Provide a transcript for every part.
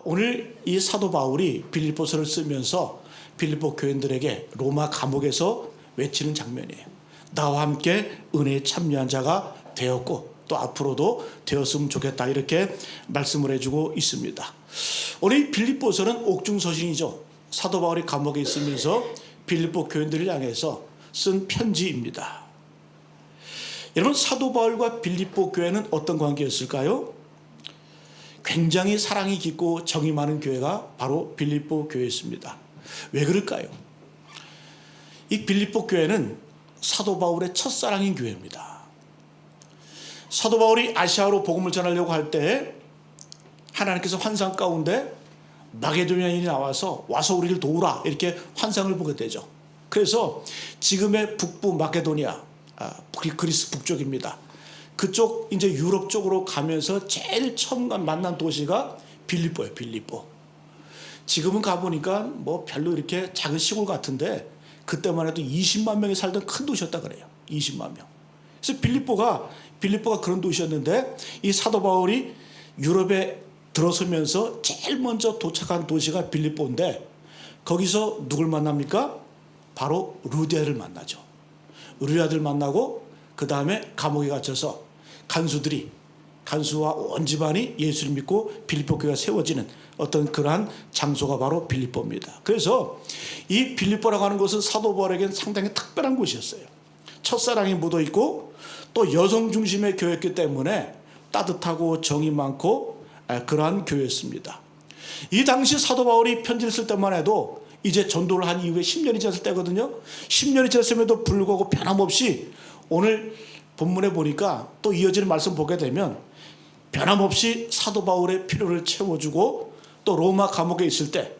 오늘 이 사도 바울이 빌립보서를 쓰면서 빌립보 교인들에게 로마 감옥에서 외치는 장면이에요. 나와 함께 은혜에 참여한 자가 되었고 또 앞으로도 되었으면 좋겠다, 이렇게 말씀을 해주고 있습니다. 오늘 이 빌립보서는 옥중서신이죠. 사도 바울이 감옥에 있으면서 빌립보 교인들을 향해서 쓴 편지입니다. 여러분, 사도 바울과 빌립보 교회는 어떤 관계였을까요? 굉장히 사랑이 깊고 정이 많은 교회가 바로 빌립보 교회였습니다. 왜 그럴까요? 이 빌립보 교회는 사도 바울의 첫사랑인 교회입니다. 사도 바울이 아시아로 복음을 전하려고 할 때 하나님께서 환상 가운데 마게도냐인이 나와서 와서 우리를 도우라, 이렇게 환상을 보게 되죠. 그래서 지금의 북부 마게도니아, 그리스 북쪽입니다. 그쪽 이제 유럽 쪽으로 가면서 제일 처음 만난 도시가 빌립보예요. 빌립보. 지금은 가보니까 뭐 별로 이렇게 작은 시골 같은데 그때만 해도 20만 명이 살던 큰 도시였다 그래요. 20만 명. 그래서 빌립보가 그런 도시였는데 이 사도 바울이 유럽에 들어서면서 제일 먼저 도착한 도시가 빌립보인데 거기서 누굴 만납니까? 바로 루디아를 만나죠. 루디아를 만나고 그 다음에 감옥에 갇혀서 간수와 온 집안이 예수를 믿고 빌립보 교회가 세워지는 어떤 그러한 장소가 바로 빌립보입니다. 그래서 이 빌립보라고 하는 곳은 사도 바울에게는 상당히 특별한 곳이었어요. 첫사랑이 묻어있고 또 여성 중심의 교회였기 때문에 따뜻하고 정이 많고 그러한 교회였습니다. 이 당시 사도 바울이 편지를 쓸 때만 해도 이제 전도를 한 이후에 10년이 지났을 때거든요. 10년이 지났음에도 불구하고 변함없이 오늘 본문에 보니까 또 이어지는 말씀 보게 되면 변함없이 사도 바울의 필요를 채워주고 또 로마 감옥에 있을 때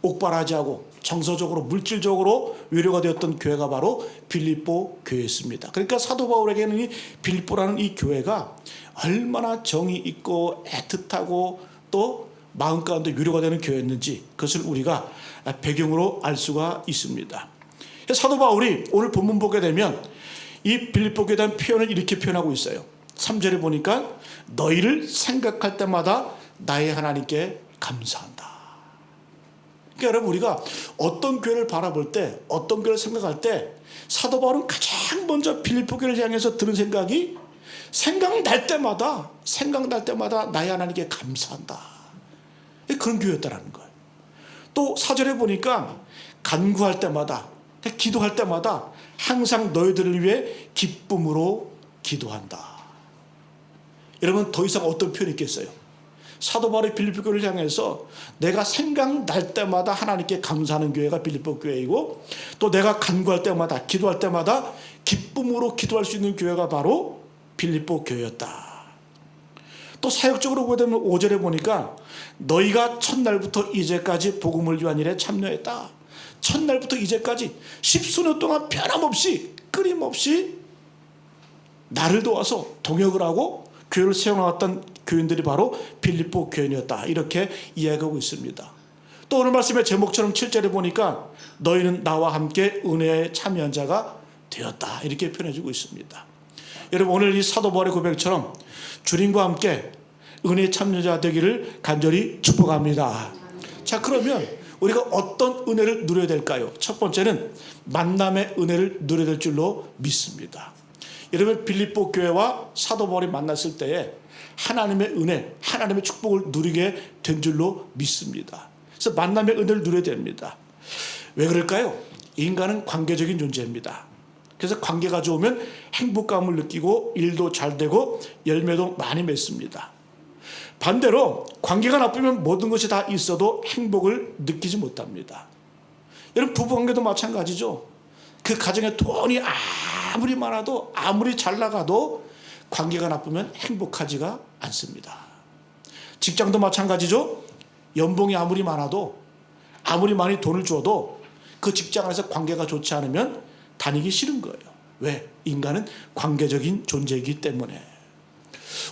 옥바라지 하고 정서적으로 물질적으로 위로가 되었던 교회가 바로 빌립보 교회였습니다. 그러니까 사도 바울에게는 이 빌립보라는 이 교회가 얼마나 정이 있고 애틋하고 또 마음 가운데 위로가 되는 교회였는지 그것을 우리가 배경으로 알 수가 있습니다. 사도 바울이 오늘 본문 보게 되면 이 빌립보 교회에 대한 표현을 이렇게 표현하고 있어요. 3절에 보니까 너희를 생각할 때마다 나의 하나님께 감사한다. 그러니까 여러분, 우리가 어떤 교회를 바라볼 때, 어떤 교회를 생각할 때 사도 바울은 가장 먼저 빌립보 교회를 향해서 드는 생각이 생각날 때마다 나의 하나님께 감사한다. 그런 교회였다라는 거예요. 또 4절에 보니까 간구할 때마다, 기도할 때마다 항상 너희들을 위해 기쁨으로 기도한다. 여러분, 더 이상 어떤 표현이 있겠어요? 사도 바울이 빌립보 교회를 향해서 내가 생각날 때마다 하나님께 감사하는 교회가 빌립보 교회이고 또 내가 간구할 때마다, 기도할 때마다 기쁨으로 기도할 수 있는 교회가 바로 빌립보 교회였다. 또 사역적으로 보게 되면 5절에 보니까 너희가 첫날부터 이제까지 복음을 위한 일에 참여했다. 첫날부터 이제까지 10수년 동안 변함없이 끊임없이 나를 도와서 동역을 하고 교회를 세워나갔던 교인들이 바로 빌립보 교인이었다. 이렇게 이야기하고 있습니다. 또 오늘 말씀의 제목처럼 7절에 보니까 너희는 나와 함께 은혜에 참여한 자가 되었다. 이렇게 표현해주고 있습니다. 여러분, 오늘 이 사도 바울의 고백처럼 주님과 함께 은혜에 참여자 되기를 간절히 축복합니다. 자, 그러면 우리가 어떤 은혜를 누려야 될까요? 첫 번째는 만남의 은혜를 누려야 될 줄로 믿습니다. 여러분, 빌립보 교회와 사도 바울이 만났을 때에 하나님의 은혜, 하나님의 축복을 누리게 된 줄로 믿습니다. 그래서 만남의 은혜를 누려야 됩니다. 왜 그럴까요? 인간은 관계적인 존재입니다. 그래서 관계가 좋으면 행복감을 느끼고 일도 잘 되고 열매도 많이 맺습니다. 반대로 관계가 나쁘면 모든 것이 다 있어도 행복을 느끼지 못합니다. 여러분, 부부관계도 마찬가지죠. 그 가정에 돈이 아무리 많아도 아무리 잘 나가도 관계가 나쁘면 행복하지가 않습니다. 직장도 마찬가지죠. 연봉이 아무리 많아도 아무리 많이 돈을 줘도 그 직장 안에서 관계가 좋지 않으면 다니기 싫은 거예요. 왜? 인간은 관계적인 존재이기 때문에.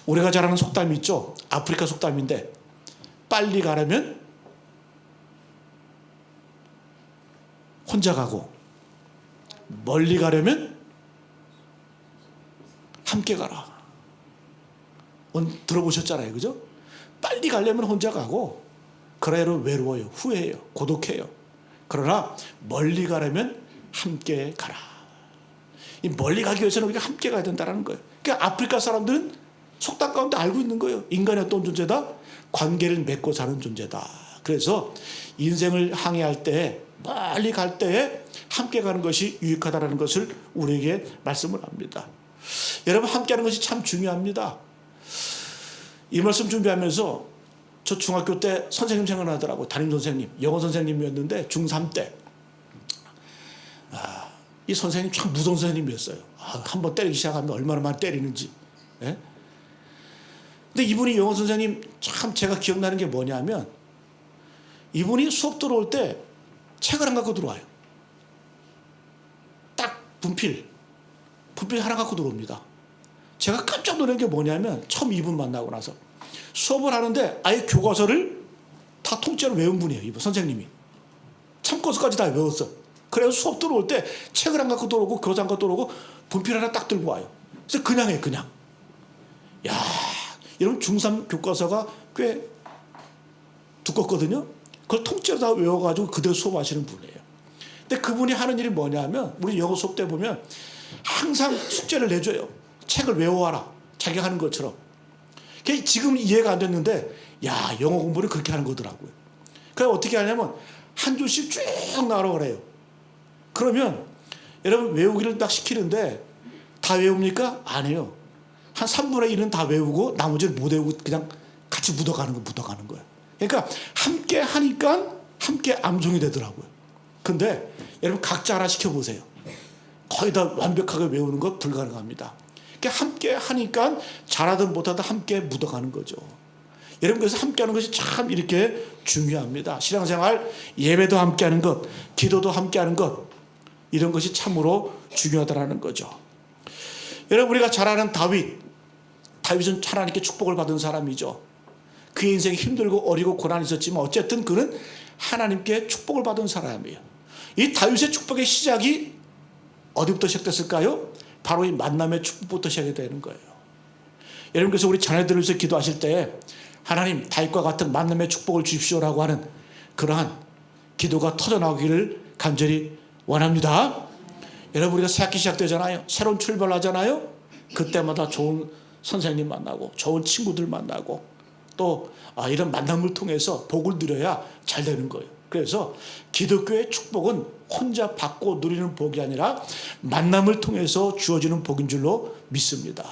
우리가 잘 아는 속담이 있죠. 아프리카 속담인데 빨리 가려면 혼자 가고 멀리 가려면 함께 가라. 들어보셨잖아요. 그죠? 빨리 가려면 혼자 가고 그래로 외로워요. 후회해요. 고독해요. 그러나 멀리 가려면 함께 가라. 이 멀리 가기 위해서는 우리가 함께 가야 된다는 거예요. 그러니까 아프리카 사람들은 속담 가운데 알고 있는 거예요. 인간이 어떤 존재다? 관계를 맺고 사는 존재다. 그래서 인생을 항해할 때, 멀리 갈 때에 함께 가는 것이 유익하다는 것을 우리에게 말씀을 합니다. 여러분, 함께 하는 것이 참 중요합니다. 이 말씀 준비하면서 저 중학교 때 선생님 생각나더라고요. 담임 선생님, 영어 선생님이었는데 중3 때. 이 선생님 참 무서운 선생님이었어요. 한번 때리기 시작하면 얼마나 많이 때리는지. 예? 근데 이분이 영어 선생님 참 제가 기억나는 게 뭐냐면 이분이 수업 들어올 때 책을 안 갖고 들어와요. 딱 분필 하나 갖고 들어옵니다. 제가 깜짝 놀란 게 뭐냐면 처음 이분 만나고 나서 수업을 하는데 아예 교과서를 다 통째로 외운 분이에요. 이분 선생님이. 참고서까지 다 외웠어. 그래서 수업 들어올 때 책을 안 갖고 들어오고 교사 안 갖고 들어오고 분필 하나 딱 들고 와요. 그래서 그냥 해, 그냥. 야, 여러분 중3 교과서가 꽤 두껍거든요. 그걸 통째로 다 외워가지고 그대로 수업하시는 분이에요. 근데 그분이 하는 일이 뭐냐면 우리 영어 수업 때 보면 항상 숙제를 내줘요. 책을 외워와라. 자기가 하는 것처럼. 그게 지금 이해가 안 됐는데 야, 영어 공부를 그렇게 하는 거더라고요. 그래서 어떻게 하냐면 한 줄씩 쭉 나오라 그래요. 그러면 여러분 외우기를 딱 시키는데 다 외웁니까? 안 해요. 한 3분의 1은 다 외우고 나머지는 못 외우고 그냥 같이 묻어가는 거야. 그러니까 함께 하니까 함께 암송이 되더라고요. 근데 여러분 각자 하나 시켜보세요. 거의 다 완벽하게 외우는 거 불가능합니다. 그러니까 함께 하니까 잘하든 못하든 함께 묻어가는 거죠. 여러분 그래서 함께하는 것이 참 이렇게 중요합니다. 신앙생활 예배도 함께하는 것, 기도도 함께하는 것, 이런 것이 참으로 중요하다는 거죠. 여러분 우리가 잘 아는 다윗은 하나님께 축복을 받은 사람이죠. 그의 인생이 힘들고 어리고 고난이 있었지만 어쨌든 그는 하나님께 축복을 받은 사람이에요. 이 다윗의 축복의 시작이 어디부터 시작됐을까요? 바로 이 만남의 축복부터 시작이 되는 거예요. 여러분 그래서 우리 자녀들을 위해서 기도하실 때 하나님 다윗과 같은 만남의 축복을 주십시오라고 하는 그러한 기도가 터져나오기를 간절히 원합니다. 여러분 우리가 새 학기 시작되잖아요. 새로운 출발을 하잖아요. 그때마다 좋은 선생님 만나고 좋은 친구들 만나고 또 이런 만남을 통해서 복을 누려야 잘 되는 거예요. 그래서 기독교의 축복은 혼자 받고 누리는 복이 아니라 만남을 통해서 주어지는 복인 줄로 믿습니다.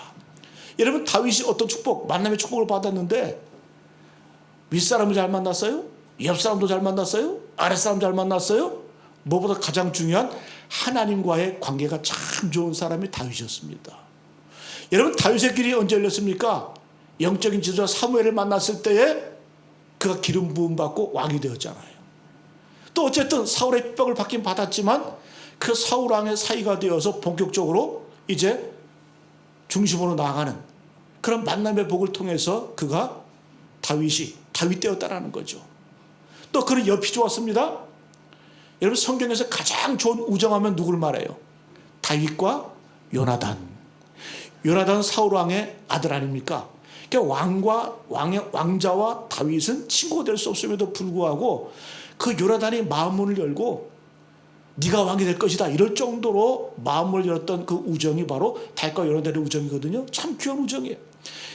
여러분 다윗이 어떤 축복, 만남의 축복을 받았는데 윗사람을 잘 만났어요? 옆사람도 잘 만났어요? 아랫사람 잘 만났어요? 무엇보다 가장 중요한 하나님과의 관계가 참 좋은 사람이 다윗이었습니다. 여러분 다윗의 길이 언제 열렸습니까? 영적인 지도자 사무엘을 만났을 때에 그가 기름 부음 받고 왕이 되었잖아요. 또 어쨌든 사울의 핍박을 받긴 받았지만 그 사울왕의 사이가 되어서 본격적으로 이제 중심으로 나아가는 그런 만남의 복을 통해서 그가 다윗 되었다라는 거죠. 또 그는 옆이 좋았습니다. 여러분 성경에서 가장 좋은 우정하면 누굴 말해요? 다윗과 요나단. 요나단 사울왕의 아들 아닙니까? 그러니까 왕자와 다윗은 친구가 될 수 없음에도 불구하고 그 요나단이 마음문을 열고 네가 왕이 될 것이다 이럴 정도로 마음을 열었던 그 우정이 바로 다윗과 요나단의 우정이거든요. 참 귀한 우정이에요.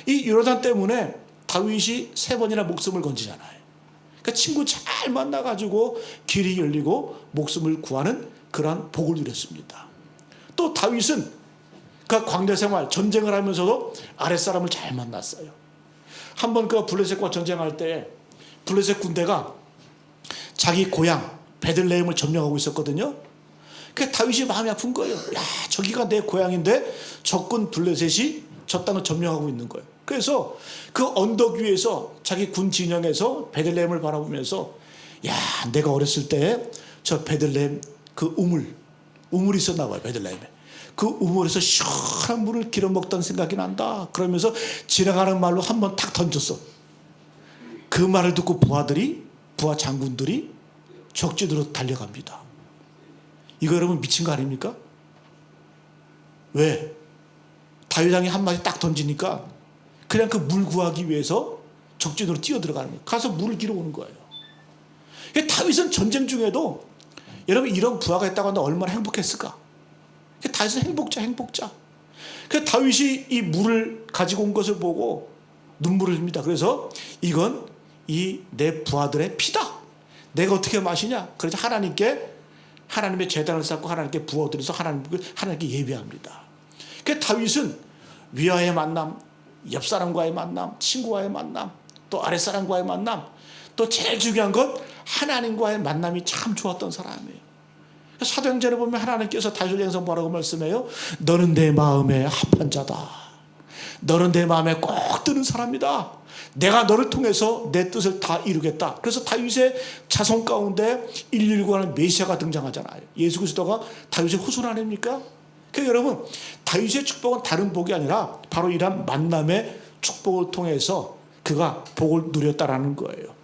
이 요나단 때문에 다윗이 3번이나 목숨을 건지잖아요. 그러니까 친구 잘 만나가지고 길이 열리고 목숨을 구하는 그러한 복을 누렸습니다. 또 다윗은 그 광야 생활 전쟁을 하면서도 아랫사람을 잘 만났어요. 한번 그 블레셋과 전쟁할 때 블레셋 군대가 자기 고향 베들레헴을 점령하고 있었거든요. 그 다윗이 마음이 아픈 거예요. 야, 저기가 내 고향인데 적군 블레셋이 저 땅을 점령하고 있는 거예요. 그래서 그 언덕 위에서 자기 군 진영에서 베들레헴을 바라보면서 야, 내가 어렸을 때 저 베들레헴 그 우물이 있었나 봐요. 베들레헴에. 그 우물에서 시원한 물을 길어 먹던 생각이 난다. 그러면서 지나가는 말로 한번 탁 던졌어. 그 말을 듣고 부하 장군들이 적지도로 달려갑니다. 이거 여러분 미친 거 아닙니까? 왜? 다윗 왕이 한마디 딱 던지니까 그냥 그 물 구하기 위해서 적진으로 뛰어들어가는 거예요. 가서 물을 길어 오는 거예요. 다윗은 전쟁 중에도 여러분 이런 부하가 있다고 한다 얼마나 행복했을까? 다윗은 행복자. 그래서 다윗이 이 물을 가지고 온 것을 보고 눈물을 흘립니다. 그래서 이건 이 내 부하들의 피다. 내가 어떻게 마시냐? 그래서 하나님의 제단을 쌓고 하나님께 부어드려서 하나님께 예배합니다. 그래서 다윗은 위와의 만남, 옆 사람과의 만남, 친구와의 만남, 또 아랫사람과의 만남, 또 제일 중요한 건 하나님과의 만남이 참 좋았던 사람이에요. 사도행전에 보면 하나님께서 다윗을 향해서 뭐라고 말씀해요? 너는 내 마음에 합한 자다. 너는 내 마음에 꼭 드는 사람이다. 내가 너를 통해서 내 뜻을 다 이루겠다. 그래서 다윗의 자손 가운데 119라는 메시아가 등장하잖아요. 예수 그리스도가 다윗의 후손 아닙니까? 그러니까 여러분, 다윗의 축복은 다른 복이 아니라 바로 이런 만남의 축복을 통해서 그가 복을 누렸다라는 거예요.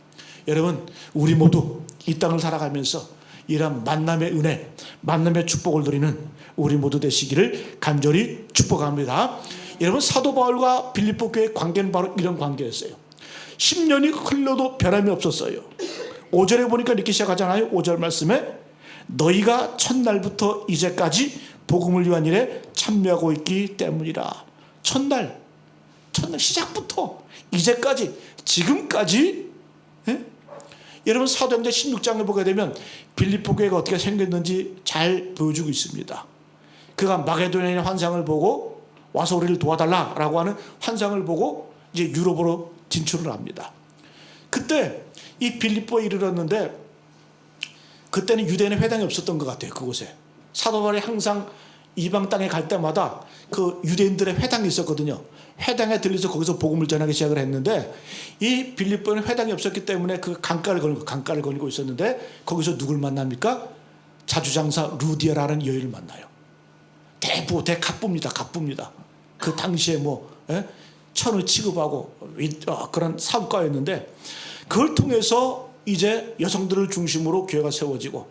여러분, 우리 모두 이 땅을 살아가면서 이런 만남의 은혜, 만남의 축복을 누리는 우리 모두 되시기를 간절히 축복합니다. 여러분, 사도 바울과 빌립보 교회의 관계는 바로 이런 관계였어요. 10년이 흘러도 변함이 없었어요. 5절에 보니까 이렇게 시작하잖아요. 5절 말씀에 너희가 첫날부터 이제까지 복음을 위한 일에 참여하고 있기 때문이라. 첫날 시작부터 이제까지, 지금까지. 여러분, 사도행전 16장을 보게 되면 빌립보 교회가 어떻게 생겼는지 잘 보여주고 있습니다. 그가 마게도냐의 환상을 보고 와서 우리를 도와달라라고 하는 환상을 보고 이제 유럽으로 진출을 합니다. 그때 이 빌립보에 이르렀는데 그때는 유대인의 회당이 없었던 것 같아요. 그곳에 사도 바울이 항상 이방 땅에 갈 때마다 그 유대인들의 회당이 있었거든요. 회당에 들려서 거기서 복음을 전하기 시작을 했는데 이 빌립보는 회당이 없었기 때문에 그 강가를 거니고 있었는데 거기서 누굴 만납니까? 자주장사 루디아라는 여인을 만나요. 대갑부입니다. 그 당시에 천을 취급하고 그런 사업가였는데 그걸 통해서 이제 여성들을 중심으로 교회가 세워지고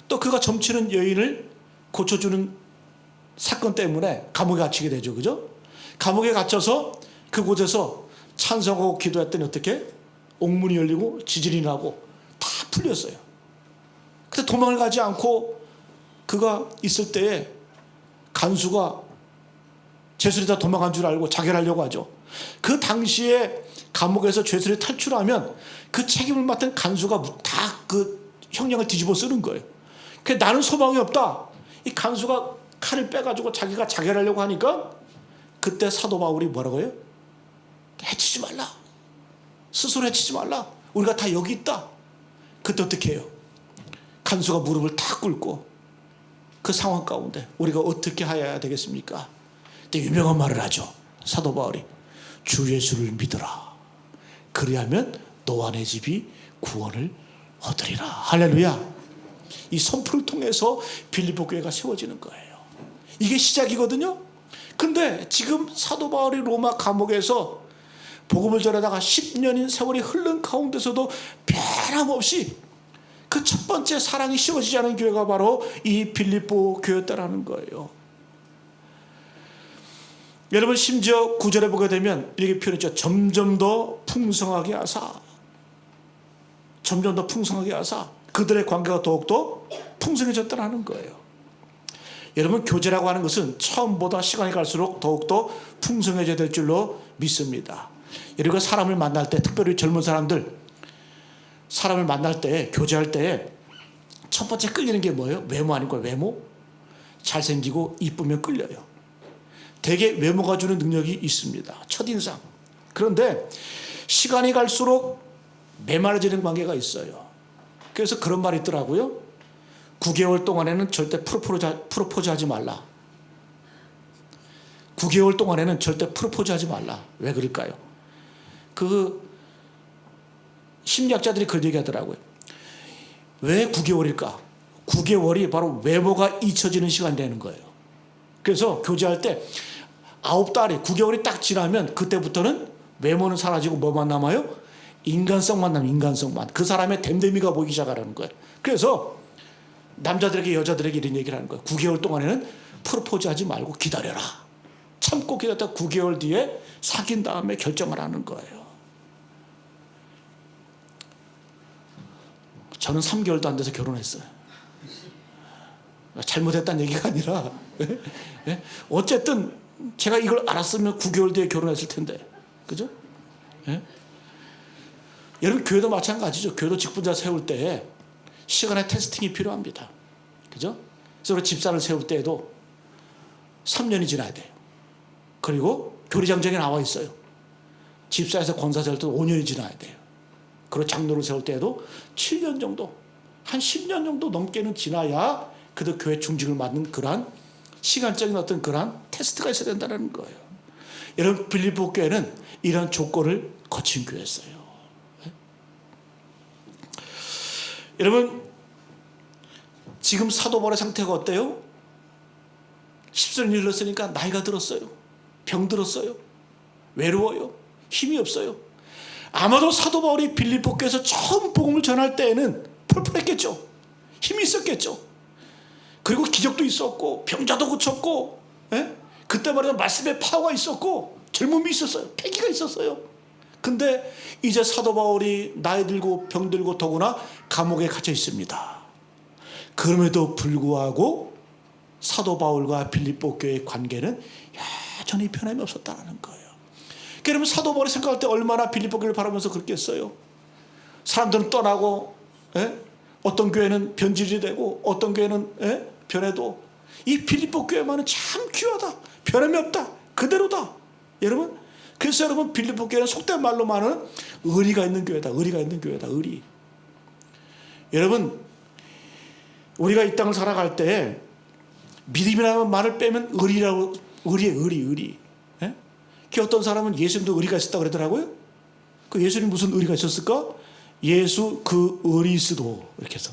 또 그가 점치는 여인을 고쳐주는 사건 때문에 감옥에 갇히게 되죠. 그죠? 감옥에 갇혀서 그곳에서 찬송하고 기도했더니 어떻게? 옥문이 열리고 지진이 나고 다 풀렸어요. 근데 도망을 가지 않고 그가 있을 때에 간수가 죄수리다 도망간 줄 알고 자결하려고 하죠. 그 당시에 감옥에서 죄수리 탈출하면 그 책임을 맡은 간수가 다 그 형량을 뒤집어 쓰는 거예요. 그래서 나는 소망이 없다. 이 간수가 칼을 빼가지고 자기가 자결하려고 하니까 그때 사도 바울이 뭐라고 해요? 해치지 말라. 스스로 해치지 말라. 우리가 다 여기 있다. 그때 어떻게 해요? 간수가 무릎을 탁 꿇고 그 상황 가운데 우리가 어떻게 해야 되겠습니까? 그때 유명한 말을 하죠. 사도 바울이 주 예수를 믿어라. 그리하면 너와 내 집이 구원을 얻으리라. 할렐루야. 이 선포를 통해서 빌립보 교회가 세워지는 거예요. 이게 시작이거든요. 근데 지금 사도 바울이 로마 감옥에서 복음을 전하다가 10년인 세월이 흐른 가운데서도 변함없이 그 첫 번째 사랑이 식어지지 않은 교회가 바로 이 빌립보 교회였다라는 거예요. 여러분, 심지어 9절에 보게 되면 이렇게 표현했죠. 점점 더 풍성하게 하사 그들의 관계가 더욱더 풍성해졌다는 거예요. 여러분, 교제라고 하는 것은 처음보다 시간이 갈수록 더욱더 풍성해져야 될 줄로 믿습니다. 여러분, 사람을 만날 때, 특별히 젊은 사람들 사람을 만날 때, 교제할 때 첫 번째 끌리는 게 뭐예요? 외모 아닐까요? 외모? 잘생기고 이쁘면 끌려요. 되게 외모가 주는 능력이 있습니다. 첫인상. 그런데 시간이 갈수록 메말라지는 관계가 있어요. 그래서 그런 말이 있더라고요. 9개월 동안에는 절대 프로포즈 하지 말라. 9개월 동안에는 절대 프로포즈 하지 말라. 왜 그럴까요? 그 심리학자들이 그런 얘기 하더라고요. 왜 9개월일까? 9개월이 바로 외모가 잊혀지는 시간이 되는 거예요. 그래서 교제할 때 9달이 9개월이 딱 지나면 그때부터는 외모는 사라지고 뭐만 남아요? 인간성만 남아요. 인간성만. 그 사람의 댐댐이가 보이기 시작하는 거예요. 그래서 남자들에게 여자들에게 이런 얘기를 하는 거예요. 9개월 동안에는 프로포즈 하지 말고 기다려라. 참고 기다렸다 9개월 뒤에 사귄 다음에 결정을 하는 거예요. 저는 3개월도 안 돼서 결혼했어요. 잘못했다는 얘기가 아니라 어쨌든 제가 이걸 알았으면 9개월 뒤에 결혼했을 텐데, 그죠? 여러분, 교회도 마찬가지죠. 교회도 직분자 세울 때 시간의 테스팅이 필요합니다. 그죠? 그래서 집사를 세울 때에도 3년이 지나야 돼요. 그리고 교리장정에 나와 있어요. 집사에서 권사 세울 때도 5년이 지나야 돼요. 그리고 장로를 세울 때에도 7년 정도, 한 10년 정도 넘게는 지나야 그도 교회 중직을 맡는 그러한 시간적인 어떤 그러한 테스트가 있어야 된다는 거예요. 여러분, 빌립보 교회는 이런 조건을 거친 교회였어요. 여러분, 지금 사도 바울의 상태가 어때요? 10년이 흘렀으니까 나이가 들었어요. 병들었어요. 외로워요. 힘이 없어요. 아마도 사도 바울이 빌립보 교회에서 처음 복음을 전할 때에는 펄펄했겠죠. 힘이 있었겠죠. 그리고 기적도 있었고 병자도 고쳤고, 그때 말이야 말씀의 파워가 있었고 젊음이 있었어요. 패기가 있었어요. 근데 이제 사도 바울이 나이 들고 병들고 더구나 감옥에 갇혀 있습니다. 그럼에도 불구하고 사도 바울과 빌립보 교회의 관계는 여전히 변함이 없었다는 거예요. 그러면 사도 바울이 생각할 때 얼마나 빌립보 교회를 바라보면서 그랬겠어요? 사람들은 떠나고, 어떤 교회는 변질이 되고 어떤 교회는 변해도 이 빌립보 교회만은 참 귀하다, 변함이 없다, 그대로다. 여러분, 그래서 여러분, 빌립보 교회는 속된 말로 말하는 의리가 있는 교회다. 의리가 있는 교회다. 의리. 여러분, 우리가 이 땅을 살아갈 때 믿음이라는 말을 빼면 의리라고, 의리. 그 어떤 사람은 예수님도 의리가 있었다고 그러더라고요. 그 예수님 무슨 의리가 있었을까? 예수 그 의리스도, 이렇게 해서.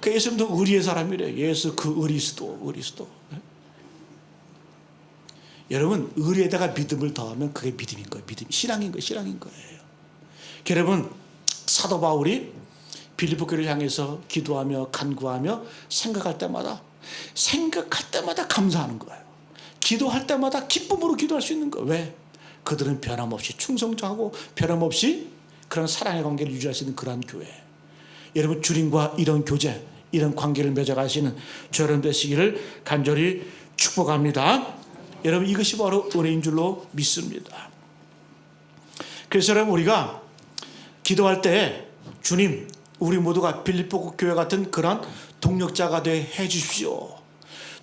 그 예수님도 의리의 사람이래요. 예수 그 의리스도. 여러분, 의리에다가 믿음을 더하면 그게 믿음인 거예요. 신앙인 거예요. 여러분, 사도 바울이 빌립보 교회를 향해서 기도하며 간구하며 생각할 때마다 감사하는 거예요. 기도할 때마다 기쁨으로 기도할 수 있는 거예요. 왜? 그들은 변함없이 충성하고 변함없이 그런 사랑의 관계를 유지할 수 있는 그러한 교회. 여러분, 주님과 이런 교제, 이런 관계를 맺어가시는 저런 되시기를 간절히 축복합니다. 여러분, 이것이 바로 은혜인 줄로 믿습니다. 그래서 여러분, 우리가 기도할 때 주님, 우리 모두가 빌립보 교회 같은 그런 동력자가 되게 해 주십시오.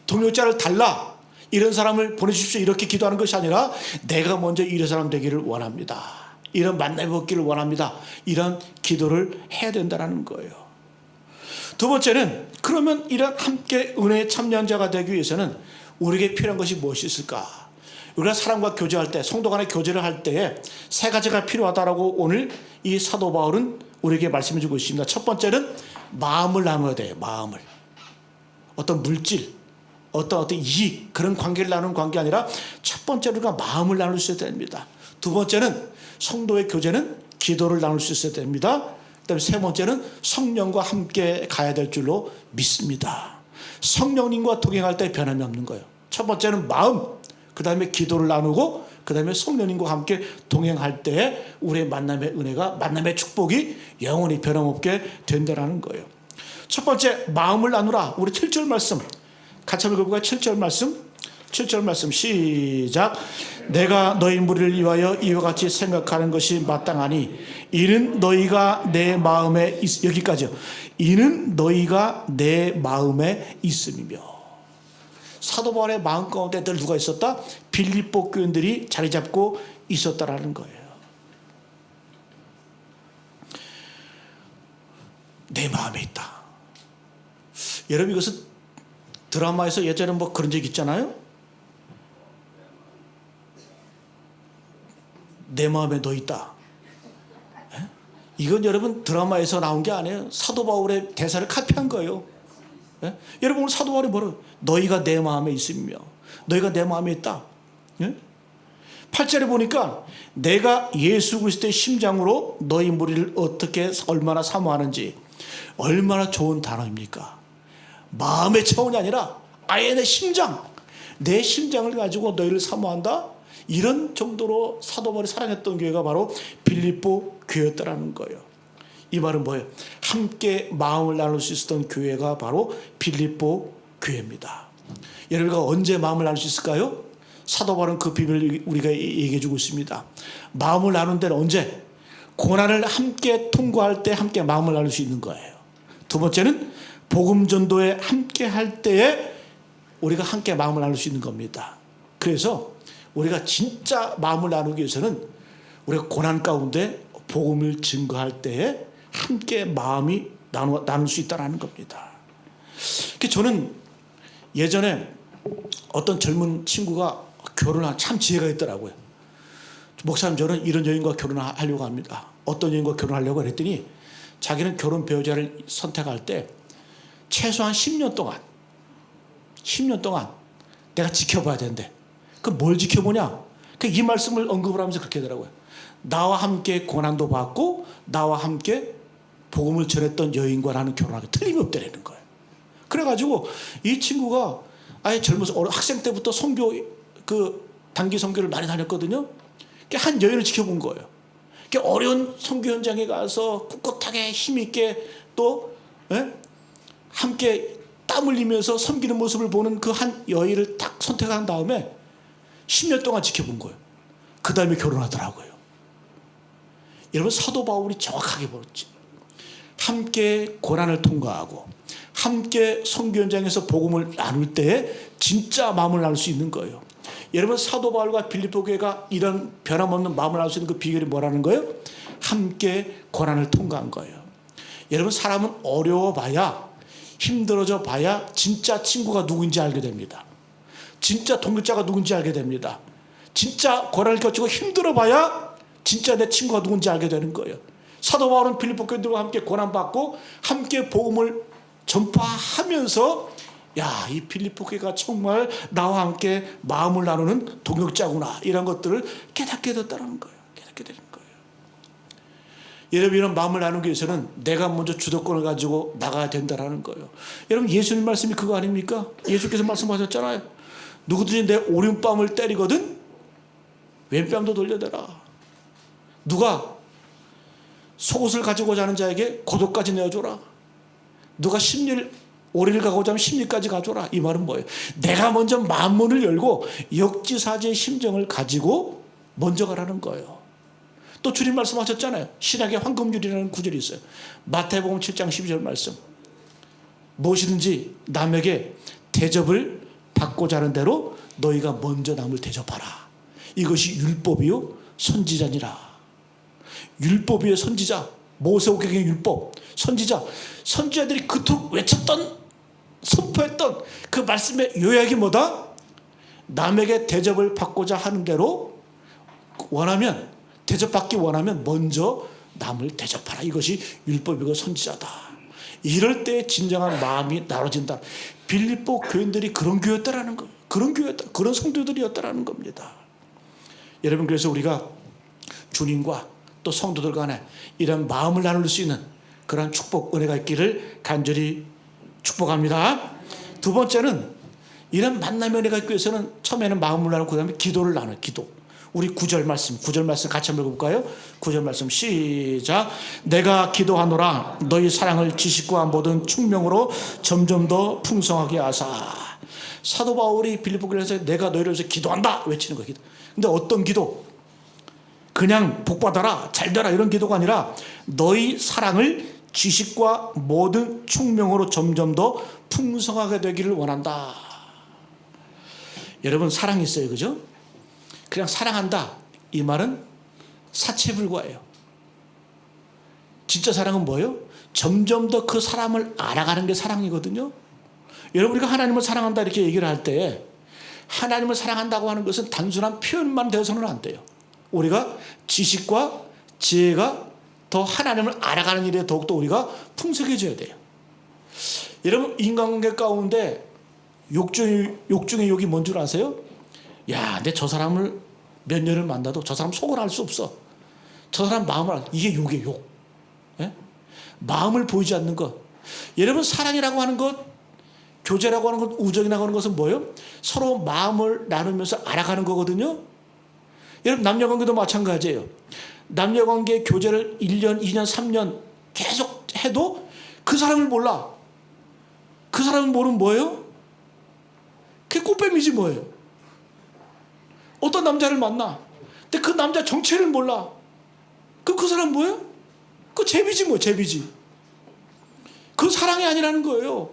동력자를 달라, 이런 사람을 보내주십시오, 이렇게 기도하는 것이 아니라 내가 먼저 이런 사람 되기를 원합니다. 이런 만남이 없기를 원합니다. 이런 기도를 해야 된다는 거예요. 두 번째는, 그러면 이런 함께 은혜에 참여한 자가 되기 위해서는 우리에게 필요한 것이 무엇이 있을까? 우리가 사람과 교제할 때, 성도 간의 교제를 할 때에 세 가지가 필요하다라고 오늘 이 사도 바울은 우리에게 말씀해 주고 있습니다. 첫 번째는 마음을 나눠야 돼요. 마음을. 어떤 물질, 어떤 이익, 그런 관계를 나누는 관계 아니라 첫 번째로 우리가 마음을 나눌 수 있어야 됩니다. 두 번째는 성도의 교제는 기도를 나눌 수 있어야 됩니다. 그다음에 세 번째는 성령과 함께 가야 될 줄로 믿습니다. 성령님과 동행할 때 변함이 없는 거예요. 첫 번째는 마음, 그 다음에 기도를 나누고, 그 다음에 성령님과 함께 동행할 때 우리의 만남의 은혜가, 만남의 축복이 영원히 변함없게 된다는 거예요. 첫 번째, 마음을 나누라. 우리 7절 말씀 같이 한번 읽어볼까요? 7절 말씀 시작. 내가 너희 무리를 위하여 이와 같이 생각하는 것이 마땅하니 이는 너희가 내 마음에 여기까지요. 이는 너희가 내 마음에 있음이며. 사도 바울의 마음 가운데 늘 누가 있었다? 빌립보 교인들이 자리 잡고 있었다라는 거예요. 내 마음에 있다. 여러분, 이것은 드라마에서 예전에 뭐 그런 적 있잖아요. 내 마음에 너 있다. 이건 여러분 드라마에서 나온 게 아니에요. 사도 바울의 대사를 카피한 거예요. 여러분, 오늘 사도 바울이 뭐라고? 너희가 내 마음에 있으며, 너희가 내 마음에 있다. 8절에 보니까 내가 예수 그리스도의 심장으로 너희 무리를 어떻게 얼마나 사모하는지. 얼마나 좋은 단어입니까? 마음의 차원이 아니라 아예 내 심장을 가지고 너희를 사모한다. 이런 정도로 사도 바울이 사랑했던 교회가 바로 빌립보 교회였다는 거예요. 이 말은 뭐예요? 함께 마음을 나눌 수 있었던 교회가 바로 빌립보 교회입니다. 여러분과 언제 마음을 나눌 수 있을까요? 사도 바울은 그 비밀을 우리가 얘기해 주고 있습니다. 마음을 나눈 데는 언제? 고난을 함께 통과할 때 함께 마음을 나눌 수 있는 거예요. 두 번째는 복음 전도에 함께 할 때에 우리가 함께 마음을 나눌 수 있는 겁니다. 그래서 우리가 진짜 마음을 나누기 위해서는 우리가 고난 가운데 복음을 증거할 때에 함께 마음이 나눌 수 있다는 겁니다. 저는 예전에 어떤 젊은 친구가 결혼한 참 지혜가 있더라고요. 목사님, 저는 이런 여인과 결혼하려고 합니다. 어떤 여인과 결혼하려고 그랬더니 자기는 결혼 배우자를 선택할 때 최소한 10년 동안 내가 지켜봐야 된대. 그럼 뭘 지켜보냐? 이 말씀을 언급을 하면서 그렇게 하더라고요. 나와 함께 고난도 받고 나와 함께 복음을 전했던 여인과 나는 결혼하기 틀림이 없다는 거예요. 그래가지고 이 친구가 아예 젊어서 학생 때부터 단기 선교를 많이 다녔거든요. 한 여인을 지켜본 거예요. 어려운 선교 현장에 가서 꿋꿋하게 힘있게 또 함께 땀 흘리면서 섬기는 모습을 보는 그 한 여인을 딱 선택한 다음에 10년 동안 지켜본 거예요. 그 다음에 결혼하더라고요. 여러분, 사도 바울이 정확하게 보였지. 함께 고난을 통과하고 함께 선교 현장에서 복음을 나눌 때에 진짜 마음을 나눌 수 있는 거예요. 여러분, 사도 바울과 빌립보 교회가 이런 변함없는 마음을 나눌 수 있는 그 비결이 뭐라는 거예요? 함께 고난을 통과한 거예요. 여러분, 사람은 어려워봐야, 힘들어져 봐야 진짜 친구가 누구인지 알게 됩니다. 진짜 동역자가 누군지 알게 됩니다. 진짜 고난을 겪고 힘들어봐야 진짜 내 친구가 누군지 알게 되는 거예요. 사도 바울은 빌립보 교인들과 함께 고난받고 함께 복음을 전파하면서 이 빌립보 교회가 정말 나와 함께 마음을 나누는 동역자구나, 이런 것들을 깨닫게 됐다는 거예요. 깨닫게 되는 거예요. 여러분, 이런 마음을 나누기 위해서는 내가 먼저 주도권을 가지고 나가야 된다는 거예요. 여러분, 예수님 말씀이 그거 아닙니까? 예수께서 말씀하셨잖아요. 누구든지 내 오른뺨을 때리거든 왼뺨도 돌려대라. 누가 속옷을 가지고 자는 자에게 겉옷까지 내어줘라. 누가 오리를 가고자 하면 심리까지 가져라. 이 말은 뭐예요? 내가 먼저 마음문을 열고 역지사지의 심정을 가지고 먼저 가라는 거예요. 또 주님 말씀하셨잖아요. 신약에 황금률이라는 구절이 있어요. 마태복음 7장 12절 말씀. 무엇이든지 남에게 대접을 받고자 하는 대로 너희가 먼저 남을 대접하라. 이것이 율법이요 선지자니라. 율법이요 선지자. 모세오경의 율법, 선지자들이 그토록 외쳤던, 선포했던 그 말씀의 요약이 뭐다? 남에게 대접을 받고자 하는 대로 대접받기 원하면 먼저 남을 대접하라. 이것이 율법이고 선지자다. 이럴 때 진정한 마음이 나눠진다. 빌립보 교인들이 그런 교회였다라는 거예요. 그런 성도들이었다라는 겁니다. 여러분, 그래서 우리가 주님과 또 성도들 간에 이런 마음을 나눌 수 있는 그런 축복, 은혜가 있기를 간절히 축복합니다. 두 번째는 이런 만남의 은혜가 있기 위해서는 처음에는 마음을 나누고 그 다음에 기도를 나눠요. 기도. 우리 9절 말씀 같이 한번 읽어볼까요? 9절 말씀 시작. 내가 기도하노라 너희 사랑을 지식과 모든 충명으로 점점 더 풍성하게 하사. 사도 바울이 빌립보 교회에서 내가 너희를 위해서 기도한다 외치는 거예요. 근데 어떤 기도? 그냥 복받아라, 잘되라 이런 기도가 아니라 너희 사랑을 지식과 모든 충명으로 점점 더 풍성하게 되기를 원한다. 여러분, 사랑이 있어요. 그죠? 그냥 사랑한다, 이 말은 사치에 불과해요. 진짜 사랑은 뭐예요? 점점 더 그 사람을 알아가는 게 사랑이거든요. 여러분, 우리가 하나님을 사랑한다 이렇게 얘기를 할 때 하나님을 사랑한다고 하는 것은 단순한 표현만 되어서는 안 돼요. 우리가 지식과 지혜가 더 하나님을 알아가는 일에 더욱더 우리가 풍성해져야 돼요. 여러분, 인간관계 가운데 욕 중에 욕이 뭔 줄 아세요? 근데 저 사람을 몇 년을 만나도 저 사람 속을 알 수 없어. 저 사람 마음을 이게 욕이에요. 욕. 마음을 보이지 않는 것. 여러분, 사랑이라고 하는 것, 교제라고 하는 것, 우정이라고 하는 것은 뭐예요? 서로 마음을 나누면서 알아가는 거거든요. 여러분, 남녀관계도 마찬가지예요. 남녀관계 교제를 1년, 2년, 3년 계속 해도 그 사람을 몰라. 그 사람을 모르면 뭐예요? 그게 꽃뱀이지 뭐예요. 어떤 남자를 만나. 근데 그 남자 정체를 몰라. 그 사람 뭐예요? 그 제비지 뭐, 제비지. 그 사랑이 아니라는 거예요.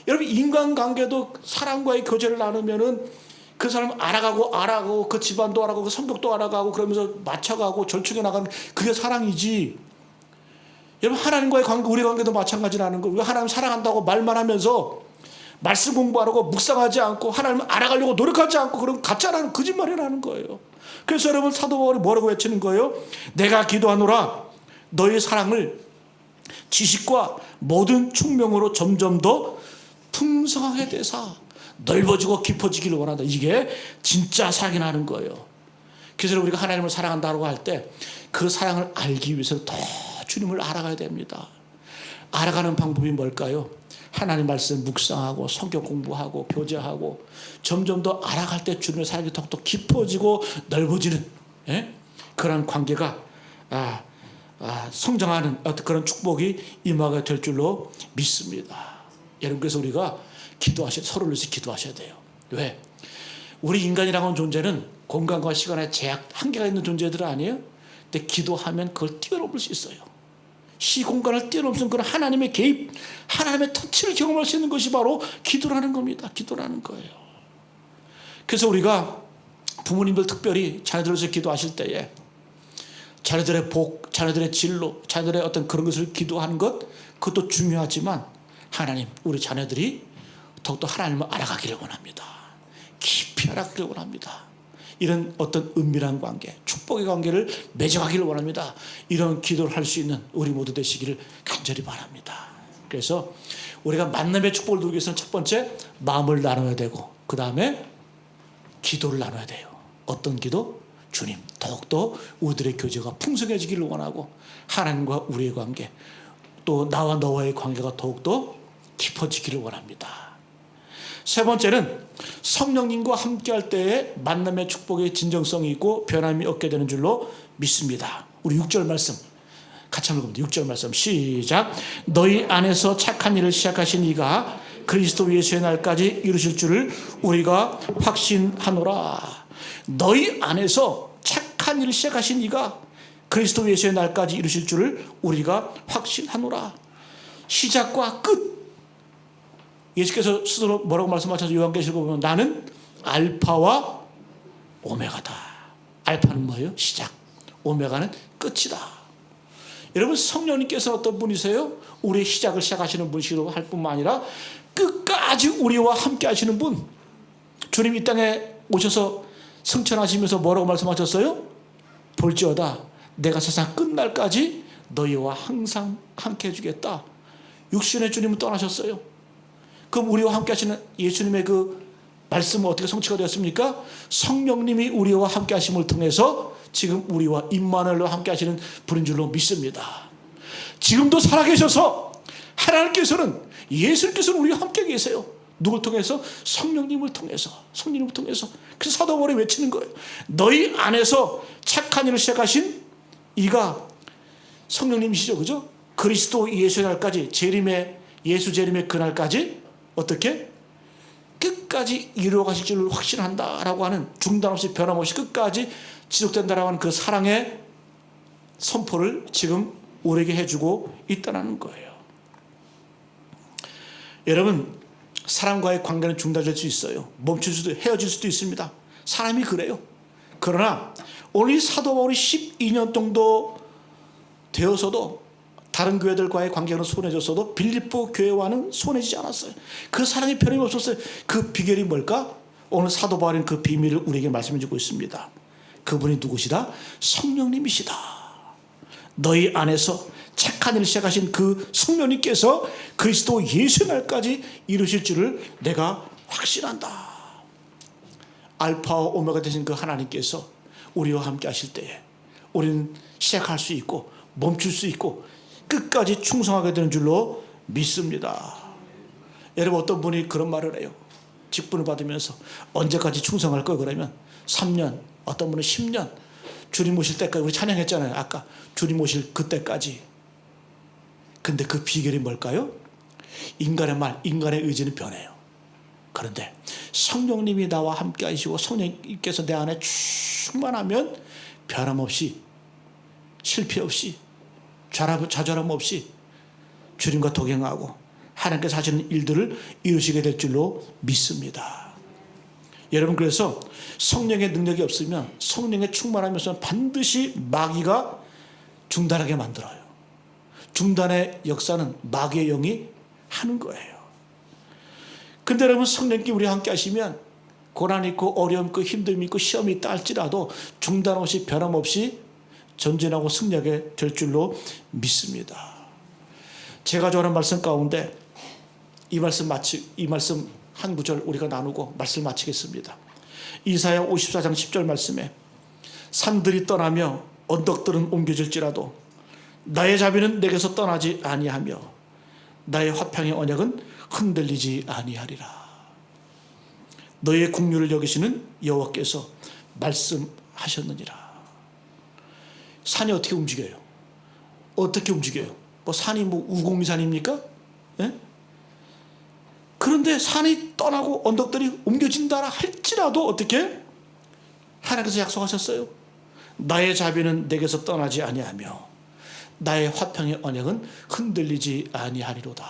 여러분, 인간관계도 사람과의 교제를 나누면은 그 사람을 알아가고 그 집안도 알아가고 그 성격도 알아가고 그러면서 맞춰가고 절충해 나가는 그게 사랑이지. 여러분, 하나님과의 관계, 우리 관계도 마찬가지라는 거예요. 우리가 하나님 사랑한다고 말만 하면서 말씀 공부하라고 묵상하지 않고 하나님을 알아가려고 노력하지 않고 그런 가짜라는 거짓말이라는 거예요. 그래서 여러분, 사도 바울이 뭐라고 외치는 거예요? 내가 기도하노라 너희 사랑을 지식과 모든 총명으로 점점 더 풍성하게 되사 넓어지고 깊어지기를 원한다. 이게 진짜 사랑이 나는 거예요. 그래서 우리가 하나님을 사랑한다고 할 때 그 사랑을 알기 위해서 더 주님을 알아가야 됩니다. 알아가는 방법이 뭘까요? 하나님 말씀 묵상하고 성경 공부하고 교제하고 점점 더 알아갈 때 주님의 사랑이 더욱더 깊어지고 넓어지는 그런 관계가 성장하는 어떤 그런 축복이 임하게 될 줄로 믿습니다. 여러분, 그래서 우리가 서로를 위해서 기도하셔야 돼요. 왜? 우리 인간이라고 하는 존재는 공간과 시간의 제약, 한계가 있는 존재들 아니에요? 근데 기도하면 그걸 뛰어넘을 수 있어요. 시공간을 뛰어넘는 그런 하나님의 개입, 하나님의 터치를 경험할 수 있는 것이 바로 기도라는 겁니다. 기도라는 거예요. 그래서 우리가 부모님들 특별히 자녀들을 위해서 기도하실 때에 자녀들의 복, 자녀들의 진로, 자녀들의 어떤 그런 것을 기도하는 것, 그것도 중요하지만 하나님, 우리 자녀들이 더욱더 하나님을 알아가기를 원합니다. 깊이 알아가기를 원합니다. 이런 어떤 은밀한 관계, 축복의 관계를 맺어가기를 원합니다. 이런 기도를 할 수 있는 우리 모두 되시기를 간절히 바랍니다. 그래서 우리가 만남의 축복을 누리기 위해서는 첫 번째, 마음을 나눠야 되고 그 다음에 기도를 나눠야 돼요. 어떤 기도? 주님, 더욱더 우리들의 교제가 풍성해지기를 원하고 하나님과 우리의 관계, 또 나와 너와의 관계가 더욱더 깊어지기를 원합니다. 세 번째는 성령님과 함께할 때에 만남의 축복의 진정성이 있고 변함이 없게 되는 줄로 믿습니다. 우리 6절 말씀 같이 한번 읽어봅니다. 6절 말씀 시작. 너희 안에서 착한 일을 시작하신 이가 그리스도 예수의 날까지 이루실 줄을 우리가 확신하노라. 너희 안에서 착한 일을 시작하신 이가 그리스도 예수의 날까지 이루실 줄을 우리가 확신하노라. 시작과 끝. 예수께서 스스로 뭐라고 말씀하셔서 요한계시록 보면 나는 알파와 오메가다. 알파는 뭐예요? 시작. 오메가는 끝이다. 여러분, 성령님께서 어떤 분이세요? 우리의 시작을 시작하시는 분이시고 할 뿐만 아니라 끝까지 우리와 함께 하시는 분. 주님 이 땅에 오셔서 승천하시면서 뭐라고 말씀하셨어요? 볼지어다 내가 세상 끝날까지 너희와 항상 함께 해주겠다. 육신의 주님은 떠나셨어요. 그럼 우리와 함께 하시는 예수님의 그 말씀은 어떻게 성취가 되었습니까? 성령님이 우리와 함께 하심을 통해서 지금 우리와 임마누엘로 함께 하시는 분인 줄로 믿습니다. 지금도 살아계셔서 하나님께서는, 예수님께서는 우리와 함께 계세요. 누굴 통해서? 성령님을 통해서. 성령님을 통해서. 그래서 사도 바울이 외치는 거예요. 너희 안에서 착한 일을 시작하신 이가 성령님이시죠. 그죠? 그리스도 예수의 날까지, 예수 재림의 그날까지 어떻게? 끝까지 이루어 가실 줄을 확신한다라고 하는, 중단 없이 변함없이 끝까지 지속된다라고 하는 그 사랑의 선포를 지금 우리에게 해주고 있다는 거예요. 여러분, 사람과의 관계는 중단될 수 있어요. 멈출 수도, 헤어질 수도 있습니다. 사람이 그래요. 그러나 오늘 사도 바울이 12년 정도 되어서도 다른 교회들과의 관계는 소원해졌어도 빌립보 교회와는 소원해지지 않았어요. 그 사랑이 변함이 없었어요. 그 비결이 뭘까? 오늘 사도 바울은 그 비밀을 우리에게 말씀해 주고 있습니다. 그분이 누구시다? 성령님이시다. 너희 안에서 착한 일을 시작하신 그 성령님께서 그리스도 예수의 날까지 이루실 줄을 내가 확신한다. 알파와 오메가 되신 그 하나님께서 우리와 함께 하실 때에 우리는 시작할 수 있고 멈출 수 있고 끝까지 충성하게 되는 줄로 믿습니다. 여러분, 어떤 분이 그런 말을 해요. 직분을 받으면서 언제까지 충성할 거예요? 그러면 3년, 어떤 분은 10년, 주님 오실 때까지. 우리 찬양했잖아요. 아까 주님 오실 그때까지. 근데 그 비결이 뭘까요? 인간의 말, 인간의 의지는 변해요. 그런데 성령님이 나와 함께 하시고 성령님께서 내 안에 충만하면 변함없이, 실패 없이, 좌절함 없이 주님과 동행하고 하나님께서 하시는 일들을 이루시게 될 줄로 믿습니다. 여러분, 그래서 성령의 능력이 없으면, 성령의 충만함이 없으면 반드시 마귀가 중단하게 만들어요. 중단의 역사는 마귀의 영이 하는 거예요. 근데 여러분, 성령님께 우리와 함께 하시면 고난 있고 어려움 있고 힘듦이 있고 시험이 있다 할지라도 중단 없이 변함없이 전진하고 승리하게 될 줄로 믿습니다. 제가 좋아하는 말씀 가운데 이 말씀 한 구절 우리가 나누고 말씀 마치겠습니다. 이사야 54장 10절 말씀에 산들이 떠나며 언덕들은 옮겨질지라도 나의 자비는 내게서 떠나지 아니하며 나의 화평의 언약은 흔들리지 아니하리라. 너의 국류를 여기시는 여호와께서 말씀하셨느니라. 산이 어떻게 움직여요? 어떻게 움직여요? 뭐 산이 뭐 우공산입니까? 예? 그런데 산이 떠나고 언덕들이 옮겨진다 할지라도 어떻게? 하나님께서 약속하셨어요. 나의 자비는 내게서 떠나지 아니하며 나의 화평의 언약은 흔들리지 아니하리로다.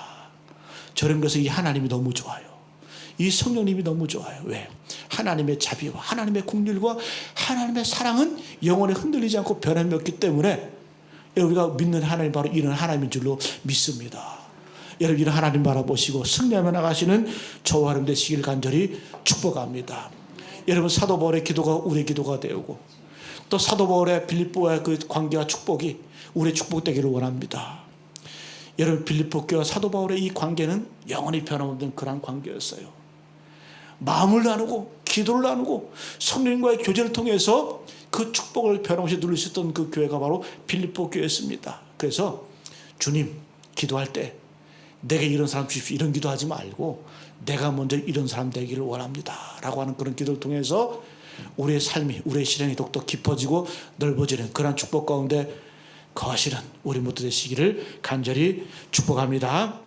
저런 것은 이 하나님이 너무 좋아요. 이 성령님이 너무 좋아요. 왜? 하나님의 자비와 하나님의 긍휼과 하나님의 사랑은 영원히 흔들리지 않고 변함이 없기 때문에 우리가 믿는 하나님 바로 이런 하나님인 줄로 믿습니다. 여러분, 이런 하나님 바라보시고 승리하며 나가시는 저와 여러분 되시길 간절히 축복합니다. 여러분, 사도 바울의 기도가 우리의 기도가 되고 또 사도 바울의 빌립보와의 그 관계와 축복이 우리의 축복되기를 원합니다. 여러분, 빌립보 교회와 사도 바울의 이 관계는 영원히 변함없는 그런 관계였어요. 마음을 나누고 기도를 나누고 성령님과의 교제를 통해서 그 축복을 변함없이 누릴 수 있던 그 교회가 바로 빌립보 교회였습니다. 그래서 주님, 기도할 때 내게 이런 사람 주십시오, 이런 기도하지 말고 내가 먼저 이런 사람 되기를 원합니다 라고 하는 그런 기도를 통해서 우리의 삶이, 우리의 실행이 더욱더 깊어지고 넓어지는 그런 축복 가운데 거하시는 우리 모두 되시기를 간절히 축복합니다.